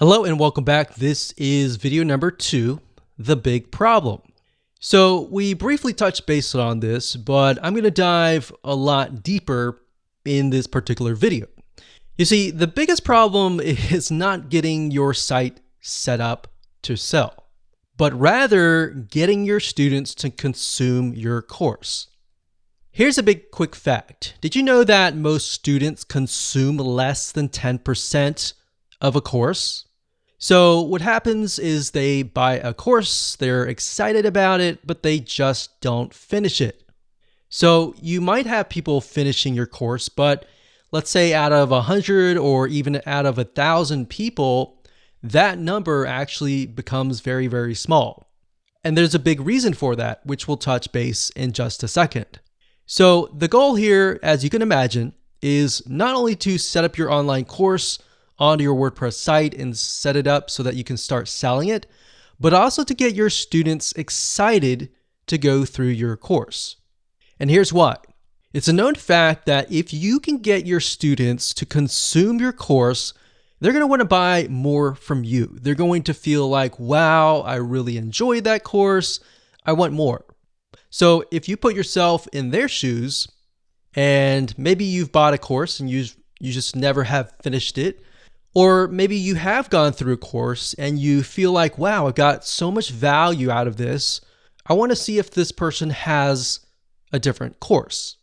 Hello and welcome back. This is video number 2, the big problem. So we briefly touched base on this, but I'm going to dive a lot deeper in this particular video. You see, the biggest problem is not getting your site set up to sell, but rather getting your students to consume your course. Here's a big quick fact. Did you know that most students consume less than 10% of a course? So what happens is they buy a course, they're excited about it, but they just don't finish it. So you might have people finishing your course, but let's say out of 100 or even out of 1,000 people, that number actually becomes very, very small. And there's a big reason for that, which we'll touch base in just a second. So the goal here, as you can imagine, is not only to set up your online course onto your WordPress site and set it up so that you can start selling it, but also to get your students excited to go through your course. And here's why. It's a known fact that if you can get your students to consume your course, they're going to want to buy more from you. They're going to feel like, wow, I really enjoyed that course. I want more. So if you put yourself in their shoes, and maybe you've bought a course and you just never have finished it, or maybe you have gone through a course and you feel like, wow, I got so much value out of this. I want to see if this person has a different course.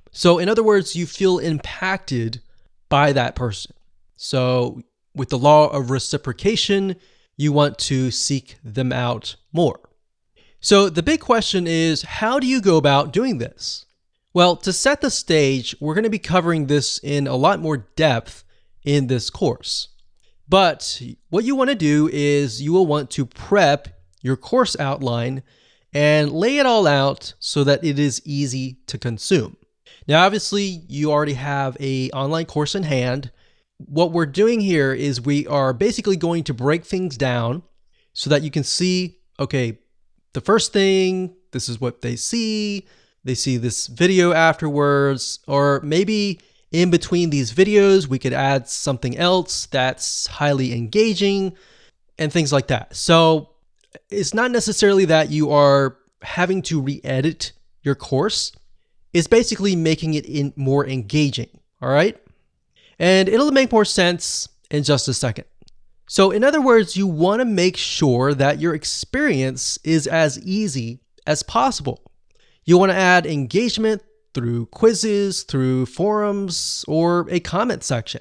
So in other words, you feel impacted by that person. So with the law of reciprocation, you want to seek them out more. So the big question is, how do you go about doing this? Well, to set the stage, we're going to be covering this in a lot more depth in this course. But what you want to do is you will want to prep your course outline and lay it all out so that it is easy to consume. Now, obviously, you already have an online course in hand. What we're doing here is we are basically going to break things down so that you can see, okay, the first thing, this is what they see this video afterwards, or maybe in between these videos, we could add something else that's highly engaging and things like that. So it's not necessarily that you are having to re-edit your course. It's basically making it more engaging, all right? And it'll make more sense in just a second. So in other words, you want to make sure that your experience is as easy as possible. You want to add engagement through quizzes, through forums, or a comment section.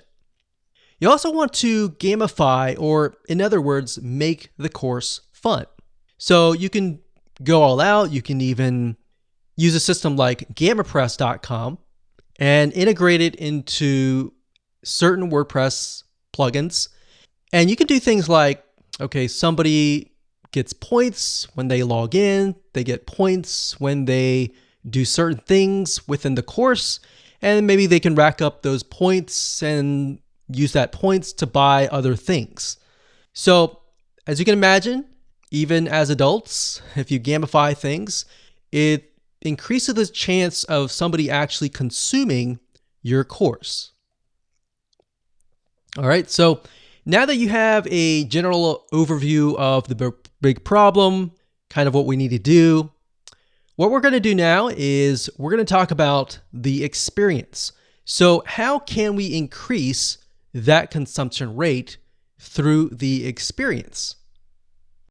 You also want to gamify, or in other words, make the course fun. So you can go all out. You can even use a system like Camra and integrate it into certain WordPress plugins. And you can do things like, okay, somebody gets points when they log in, they get points when they do certain things within the course, and maybe they can rack up those points and use that points to buy other things. So as you can imagine, even as adults, if you gamify things, it increases the chance of somebody actually consuming your course. All right, so now that you have a general overview of the big problem, kind of what we need to do, what we're going to do now is we're going to talk about the experience. So how can we increase that consumption rate through the experience?